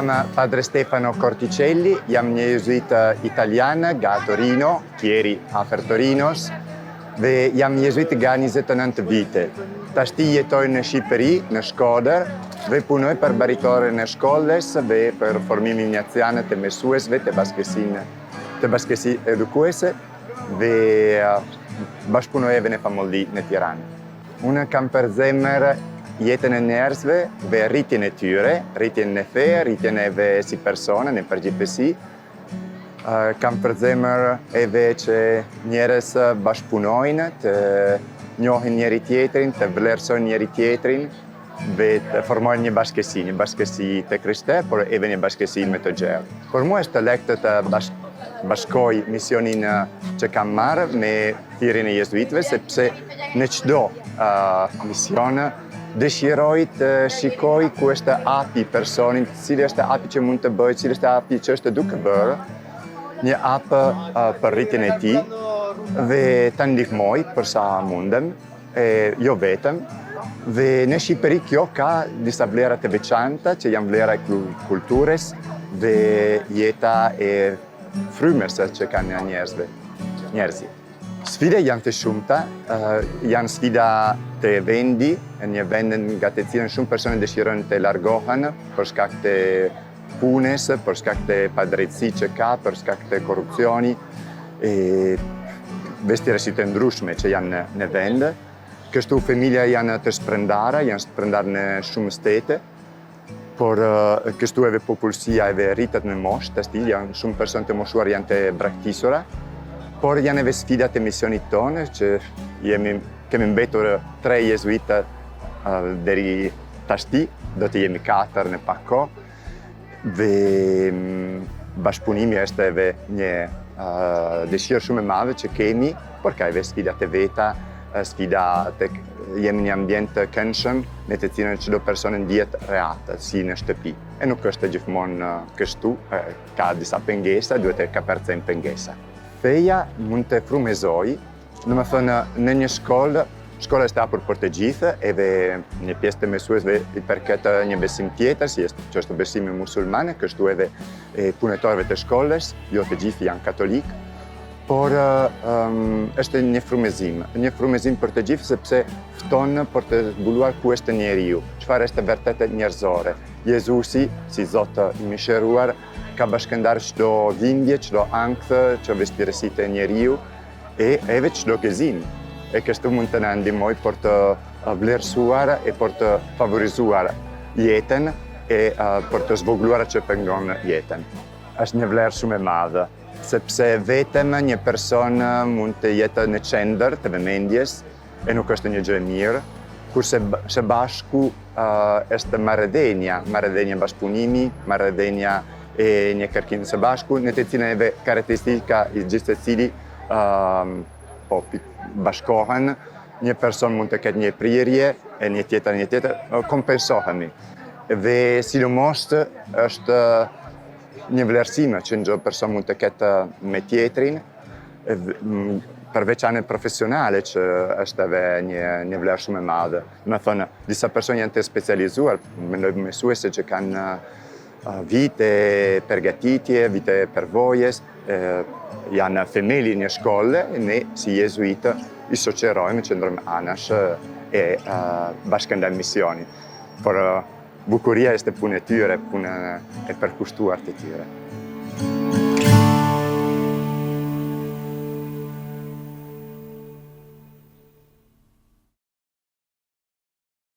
jam padre Stefano Corticelli, jam një jezuit italian nga Torino, Chieri afër Torinos, dhe jam jezuit nga 29 vite. Tashti jetoj në Shqipëri, në Shkodër, dhe punoj për baritore në shkolles dhe për formimin njacianë të mësuesve të bashkësi edukuese dhe bashkëpunoj edhe në familji në Tiranë. Unë kam për zemër jetën e njerëzve dhe rritjen e tyre, rritjen e fe, rritjen edhe si persona në përgjithësi. Kam për zemër edhe që njerëz bashkëpunojnë, të njohin njëri tjetrin, të vlerësojnë njëri tjetrin dhe të formojnë një bashkësi të Krishte, por edhe një bashkësi me të gjerë. Por mua është lehtë të bashkoj misionin që kam marrë me thirrjen e jezuitëve, sepse në çdo mision dëshiroj të shikoj ku është api personin, cili është api që mund të bëjë, cili është api që është duke bërë, një hap për rritjen e tij dhe ta ndihmoj për sa mundem, jo vetëm. Dhe në Shqipëri kjo ka disa vlera të veçanta që janë vlera e kulturës dhe jeta e frymës që kanë njerëzit. Sfidat janë të shumta, janë sfida të vendi, një vend nga të cilën shumë persone dëshirojnë të largohen për shkak të punës, për shkak të padrejtësi që ka, për shkak të korrupsioni, vështirësi të ndryshme që janë në vend. Kështu familja janë të shpërndara në shumë shtete, por kështu edhe popullsia edhe rritet në moshë, tashti janë shumë persone të moshuar janë të braktisura, por janë edhe sfidat e misionit tonë që kemi mbetur 3 jezuitë deri tashti, do të jemi 4 në pak kohë, dhe bashkëpunimi është edhe një dëshirë shumë e madhe që kemi, por ka edhe sfidat e veta, jemi një ambient të këndshëm në të cilën çdo person ndihet rehat, si në shtëpi. E nuk është gjithmonë kështu, ka disa pengesa, duhet të kapërcejmë pengesa. Feja mund të frymëzojë, domethënë në një shkolla është hapur për të gjithë, edhe një pjesë të mësuesve i përket një besim tjetër, që është besimi musulman, kështu edhe punëtorëve të shkollës, jo të gjithë janë katolik. Por është një frymëzim për të gjithë, sepse fton për të zbuluar ku është njeriu, çfarë është vërtet njerëzore. Jezusi, si Zot i mëshiruar, ka bashkëndar çdo dhimbje, çdo ankth, çdo vështirësi të njeriu e edhe çdo gëzim. E kështu mund të na ndihmoj për të vlerësuar e për të favorizuar jetën e për të zvogëluar që pengon jetën. Është një vlerë shumë e madhe, sepse vetëm një person mund të jetë në qendër të vëmendjes e nuk është një gjë e mirë, kurse së bashku është marrëdhënia bashkëpunimi, marrëdhënia e një kërkim së bashku, në të cilën edhe karakteristika i gjithë secili bashkohen, një person mund të ketë një prirje e një tjetër, kompensohemi. Dhe sidomos është një vlerësim që çdo person mund të ketë me tjetrin, përveç anën profesionale që është edhe një vlerë shumë e madhe. Do të thonë, disa persone janë të specializuar, mendoj mësuese që kanë vite përgatitje, vite përvojës, janë themeli një shkolle, ne si jezuitë i shoqërojmë, qëndrojmë anash e bashkëndajmë misionin. Por bukuria është punë e tyre, punë e përkushtuar të tyre.